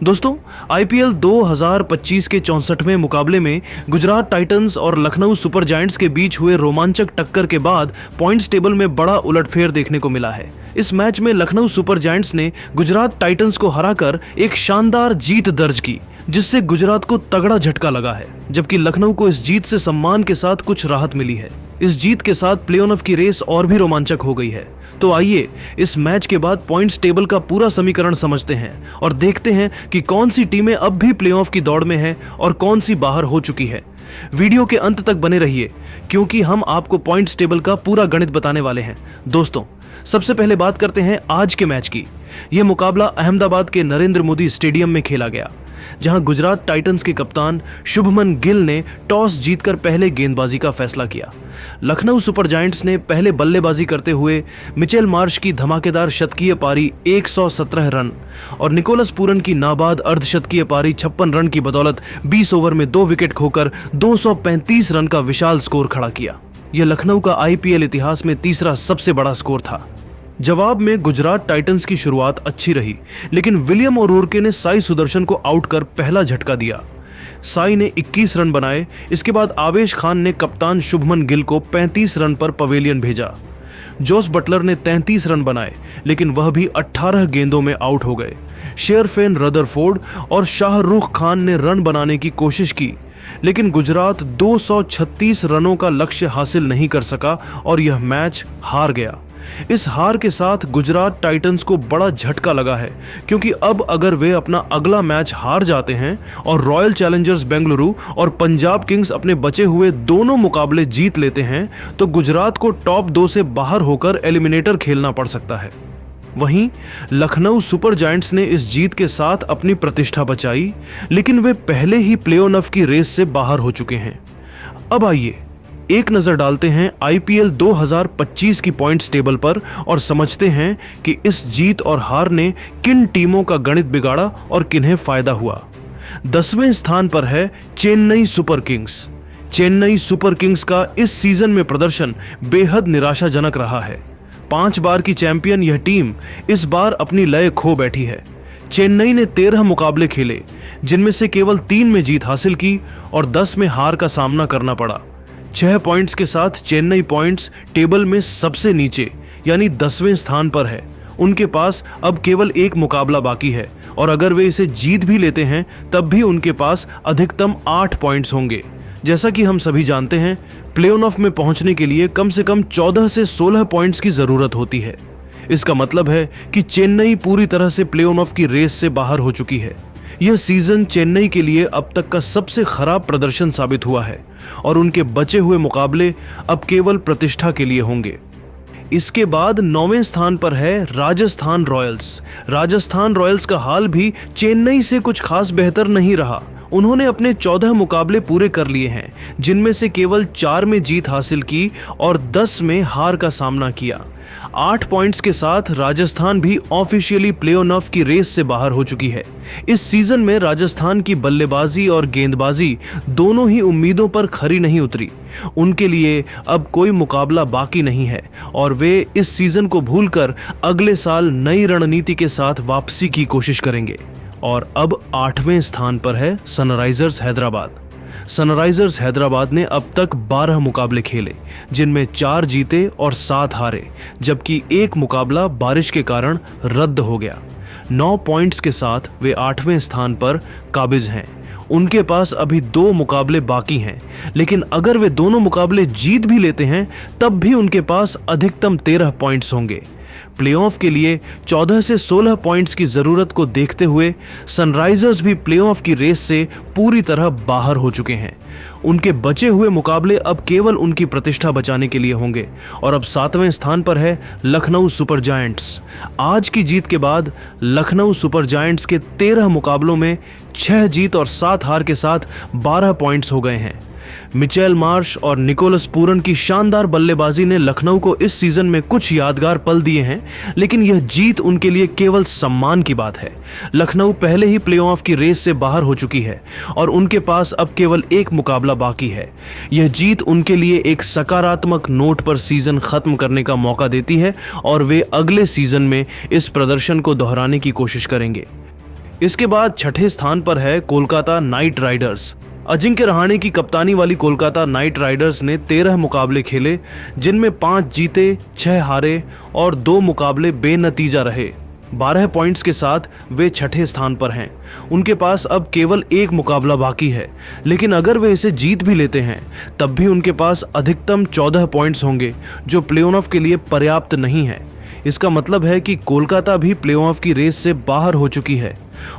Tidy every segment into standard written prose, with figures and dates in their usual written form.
दोस्तों, आईपीएल 2025 के 64वें मुकाबले में गुजरात टाइटंस और लखनऊ सुपर जायंट्स के बीच हुए रोमांचक टक्कर के बाद पॉइंट्स टेबल में बड़ा उलटफेर देखने को मिला है। इस मैच में लखनऊ सुपर जायंट्स ने गुजरात टाइटंस को हराकर एक शानदार जीत दर्ज की, जिससे गुजरात को तगड़ा झटका लगा है, जबकि लखनऊ को इस जीत से सम्मान के साथ कुछ राहत मिली है। इस जीत के साथ प्ले-ऑफ की रेस और भी रोमांचक हो गई है। तो आइए इस मैच के बाद पॉइंट्स टेबल का पूरा समीकरण समझते हैं और देखते हैं कि कौन सी टीमें अब भी प्ले-ऑफ की दौड़ में हैं और कौन सी बाहर हो चुकी है। वीडियो के अंत तक बने रहिए, क्योंकि हम आपको पॉइंट्स टेबल का पूरा गणित बताने वाले हैं। दोस्तों, सबसे पहले बात करते हैं आज के मैच की। यह मुकाबला अहमदाबाद के नरेंद्र मोदी स्टेडियम में खेला गया, जहां गुजरात टाइटंस के कप्तान शुभमन गिल ने टॉस जीतकर पहले गेंदबाजी का फैसला किया। लखनऊ सुपर जायंट्स ने पहले बल्लेबाजी करते हुए मिचेल मार्श की धमाकेदार शतकीय पारी 117 रन और निकोलस पूरन की नाबाद अर्धशतकीय पारी 56 रन की बदौलत 20 ओवर में 2 विकेट खोकर 235 रन का विशाल स्कोर खड़ा किया। यह लखनऊ का आईपीएल इतिहास में तीसरा सबसे बड़ा स्कोर था। जवाब में गुजरात टाइटंस की शुरुआत अच्छी रही, लेकिन विलियम ओरोर्के ने साई सुदर्शन को आउट कर पहला झटका दिया। साई ने 21 रन बनाए। इसके बाद आवेश खान ने कप्तान शुभमन गिल को 35 रन पर पवेलियन भेजा। जोस बटलर ने 33 रन बनाए, लेकिन वह भी 18 गेंदों में आउट हो गए। शेरफेन रदरफोर्ड और शाहरुख खान ने रन बनाने की कोशिश की, लेकिन गुजरात 236 रनों का लक्ष्य हासिल नहीं कर सका और यह मैच हार गया। इस हार के साथ गुजरात टाइटंस को बड़ा झटका लगा है, क्योंकि अब अगर वे अपना अगला मैच हार जाते हैं और रॉयल चैलेंजर्स बेंगलुरु और पंजाब किंग्स अपने बचे हुए दोनों मुकाबले जीत लेते हैं, तो गुजरात को टॉप 2 से बाहर होकर एलिमिनेटर खेलना पड़ सकता है। वहीं लखनऊ सुपर जायंट्स ने इस जीत के साथ अपनी प्रतिष्ठा बचाई, लेकिन वे पहले ही प्ले-ऑफ की रेस से बाहर हो चुके हैं। अब आइए एक नजर डालते हैं आईपीएल 2025 की पॉइंट्स टेबल पर और समझते हैं कि इस जीत और हार ने किन टीमों का गणित बिगाड़ा और किन्हें फायदा हुआ। 10वें स्थान पर है Chennai super Kings. Chennai super Kings का इस सीजन में प्रदर्शन बेहद निराशाजनक रहा है। 5 बार की चैंपियन यह टीम इस बार अपनी लय खो बैठी है। चेन्नई ने 13 मुकाबले खेले, जिनमें से केवल 3 में जीत हासिल की और 10 में हार का सामना करना पड़ा। 6 पॉइंट्स के साथ चेन्नई पॉइंट्स टेबल में सबसे नीचे यानी 10वें स्थान पर है। उनके पास अब केवल 1 मुकाबला बाकी है और अगर वे इसे जीत भी लेते हैं तब भी उनके पास अधिकतम 8 पॉइंट्स होंगे। जैसा कि हम सभी जानते हैं, प्ले-ऑफ में पहुंचने के लिए कम से कम 14 से 16 पॉइंट्स की जरूरत होती है। इसका मतलब है कि चेन्नई पूरी तरह से प्ले-ऑफ की रेस से बाहर हो चुकी है। यह सीजन चेन्नई के लिए अब तक का सबसे खराब प्रदर्शन साबित हुआ है और उनके बचे हुए मुकाबले अब केवल प्रतिष्ठा के लिए होंगे। इसके बाद 9वें स्थान पर है राजस्थान रॉयल्स। राजस्थान रॉयल्स का हाल भी चेन्नई से कुछ खास बेहतर नहीं रहा। उन्होंने अपने 14 मुकाबले पूरे कर लिए हैं, जिनमें से केवल 4 में जीत हासिल की और 10 में हार का सामना किया। 8 पॉइंट्स के साथ राजस्थान भी ऑफिशियली प्ले-ऑफ की रेस से बाहर हो चुकी है। इस सीजन में राजस्थान की बल्लेबाजी और गेंदबाजी दोनों ही उम्मीदों पर खरी नहीं उतरी। उनके लिए अब कोई मुकाबला बाकी नहीं है और वे इस सीजन को भूलकर अगले साल नई रणनीति के साथ वापसी की कोशिश करेंगे। और अब 8वें स्थान पर है सनराइजर्स हैदराबाद। सनराइजर्स हैदराबाद ने अब तक 12 मुकाबले खेले, जिनमें 4 जीते और 7 हारे, जबकि 1 मुकाबला बारिश के कारण रद्द हो गया। 9 पॉइंट्स के साथ वे 8वें स्थान पर काबिज हैं। उनके पास अभी 2 मुकाबले बाकी हैं, लेकिन अगर वे दोनों मुकाबले जीत भी लेते हैं तब भी उनके पास अधिकतम 13 पॉइंट्स होंगे। प्ले-ऑफ के लिए 14 से 16 पॉइंट्स की जरूरत को देखते हुए सनराइजर्स भी प्ले-ऑफ की रेस से पूरी तरह बाहर हो चुके हैं। उनके बचे हुए मुकाबले अब केवल उनकी प्रतिष्ठा बचाने के लिए होंगे और अब 7वें स्थान पर है लखनऊ सुपर जायंट्स। आज की जीत के बाद लखनऊ सुपर जायंट्स के 13 मुकाबलों में 6 जीत और 7 हार के साथ 12 पॉइंट्स हो गए हैं। मिचेल मार्श और निकोलस पूरन की शानदार बल्लेबाजी ने लखनऊ को इस सीजन में कुछ यादगार पल दिए हैं, लेकिन यह जीत उनके लिए केवल सम्मान की बात है। लखनऊ पहले ही प्ले-ऑफ की रेस से बाहर हो चुकी है और उनके पास अब केवल 1 मुकाबला बाकी है। यह जीत उनके लिए एक सकारात्मक नोट पर सीजन खत्म करने का मौका देती है और वे अगले सीजन में इस प्रदर्शन को दोहराने की कोशिश करेंगे। इसके बाद छठे स्थान पर है कोलकाता नाइट राइडर्स। अजिंक्य रहाणे की कप्तानी वाली कोलकाता नाइट राइडर्स ने 13 मुकाबले खेले, जिनमें 5 जीते, 6 हारे और 2 मुकाबले बेनतीजा रहे। 12 पॉइंट्स के साथ वे छठे स्थान पर हैं। उनके पास अब केवल 1 मुकाबला बाकी है, लेकिन अगर वे इसे जीत भी लेते हैं तब भी उनके पास अधिकतम 14 पॉइंट्स होंगे, जो प्लेऑफ के लिए पर्याप्त नहीं है। इसका मतलब है कि कोलकाता भी प्लेऑफ की रेस से बाहर हो चुकी है।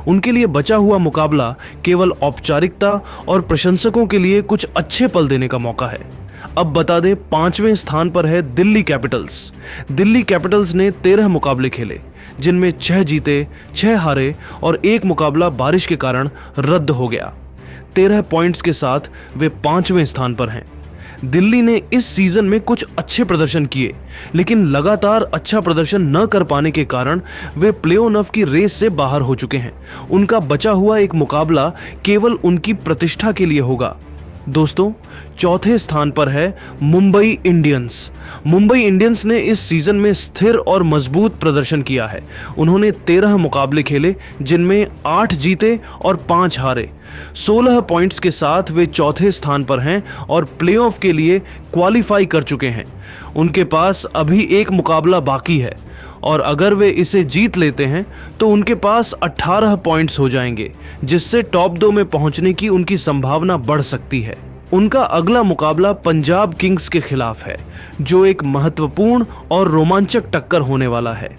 उनके लिए बचा हुआ मुकाबला केवल औपचारिकता और प्रशंसकों के लिए कुछ अच्छे पल देने का मौका है। अब बता दें, 5वें स्थान पर है दिल्ली कैपिटल्स। दिल्ली कैपिटल्स ने 13 मुकाबले खेले, जिनमें 6 जीते, 6 हारे और 1 मुकाबला बारिश के कारण रद्द हो गया। 13 पॉइंट्स के साथ वे 5वें स्थान पर हैं। दिल्ली ने इस सीजन में कुछ अच्छे प्रदर्शन किए, लेकिन लगातार अच्छा प्रदर्शन न कर पाने के कारण वे प्लेऑफ की रेस से बाहर हो चुके हैं। उनका बचा हुआ एक मुकाबला केवल उनकी प्रतिष्ठा के लिए होगा। दोस्तों, चौथे स्थान पर है मुंबई इंडियंस। मुंबई इंडियंस ने इस सीजन में स्थिर और मजबूत प्रदर्शन किया है। उन्होंने 13 मुकाबले खेले, जिनमें 8 जीते और 5 हारे। 16 पॉइंट्स के साथ वे चौथे स्थान पर हैं और प्लेऑफ के लिए क्वालिफाई कर चुके हैं। उनके पास अभी एक मुकाबला बाकी है और अगर वे इसे जीत लेते हैं तो उनके पास 18 पॉइंट्स हो जाएंगे, जिससे टॉप 2 में पहुंचने की उनकी संभावना बढ़ सकती है। उनका अगला मुकाबला पंजाब किंग्स के खिलाफ है, जो एक महत्वपूर्ण और रोमांचक टक्कर होने वाला है।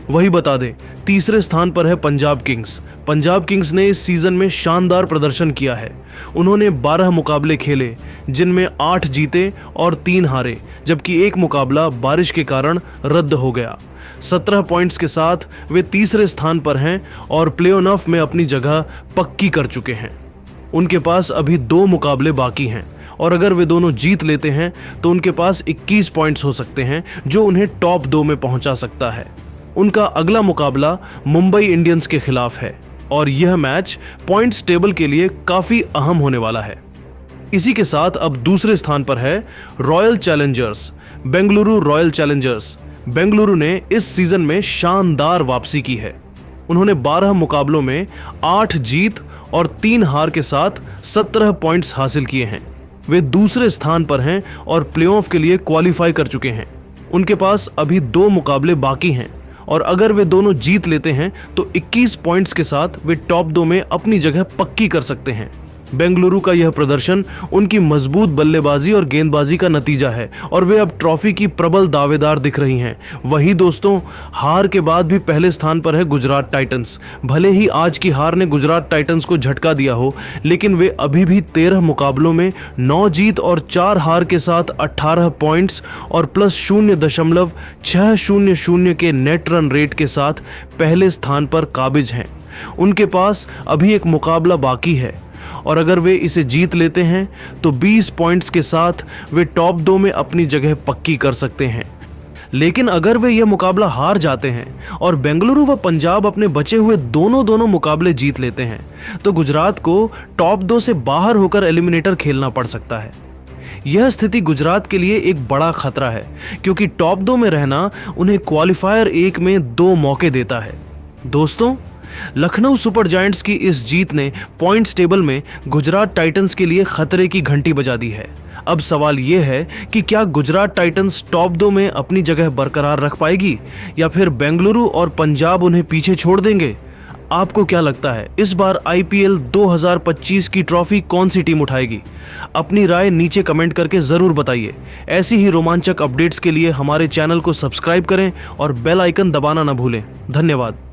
वही बता दें, तीसरे स्थान पर है पंजाब किंग्स। पंजाब किंग्स ने इस सीजन में शानदार प्रदर्शन किया है। उन्होंने 12 मुकाबले खेले, जिनमें 8 जीते और 3 हारे, जबकि एक मुकाबला बारिश के कारण रद्द हो गया। 17 पॉइंट्स के साथ वे तीसरे स्थान पर हैं और प्लेऑफ में अपनी जगह पक्की कर चुके हैं। उनके पास अभी 2 मुकाबले बाकी हैं और अगर वे दोनों जीत लेते हैं तो उनके पास 21 पॉइंट्स हो सकते हैं, जो उन्हें टॉप 2 में पहुंचा सकता है। उनका अगला मुकाबला मुंबई इंडियंस के खिलाफ है और यह मैच पॉइंट्स टेबल के लिए काफी अहम होने वाला है। इसी के साथ अब दूसरे स्थान पर है royal Challengers, Bengaluru royal Challengers. Bengaluru ने इस सीजन में शानदार वापसी की है। उन्होंने 12 मुकाबलों में 8 जीत और 3 हार के साथ 17 पॉइंट्स हासिल किए हैं। वे दूसरे स्थान पर हैं और प्लेऑफ के लिए क्वालिफाई कर चुके हैं। उनके पास अभी 2 मुकाबले बाकी हैं और अगर वे दोनों जीत लेते हैं तो 21 पॉइंट्स के साथ वे टॉप 2 में अपनी जगह पक्की कर सकते हैं। बेंगलुरु का यह प्रदर्शन उनकी मजबूत बल्लेबाजी और गेंदबाजी का नतीजा है और वे अब ट्रॉफी की प्रबल दावेदार दिख रही हैं। वही दोस्तों, हार के बाद भी पहले स्थान पर है गुजरात टाइटंस। भले ही आज की हार ने गुजरात टाइटंस को झटका दिया हो, लेकिन वे अभी भी 13 मुकाबलों में 9 जीत और 4 हार के साथ 18 पॉइंट्स और प्लस 0.600 के नेट रन रेट के साथ पहले स्थान पर काबिज हैं। उनके पास अभी एक मुकाबला बाकी है और अगर वे इसे जीत लेते हैं तो 20 पॉइंट्स के साथ वे टॉप 2 में अपनी जगह पक्की कर सकते हैं। लेकिन अगर वे यह मुकाबला हार जाते हैं और बेंगलुरु व पंजाब अपने बचे हुए दोनों मुकाबले जीत लेते हैं तो गुजरात को टॉप 2 से बाहर होकर एलिमिनेटर खेलना पड़ सकता है। यह स्थिति गुजरात के लिए एक बड़ा खतरा है, क्योंकि टॉप 2 में रहना उन्हें क्वालिफायर 1 में 2 मौके देता है। दोस्तों, लखनऊ सुपर जायंट्स की इस जीत ने पॉइंट्स टेबल में गुजरात टाइटंस के लिए खतरे की घंटी बजा दी है। अब सवाल यह है कि क्या गुजरात टाइटंस टॉप 2 में अपनी जगह बरकरार रख पाएगी या फिर बेंगलुरु और पंजाब उन्हें पीछे छोड़ देंगे? आपको क्या लगता है, इस बार IPL 2025 की ट्रॉफी कौन सी टीम उठाएगी? अपनी राय नीचे कमेंट करके ज़रूर बताइए। ऐसी ही रोमांचक अपडेट्स के लिए हमारे चैनल को सब्सक्राइब करें और बेल आइकन दबाना न भूलें। धन्यवाद।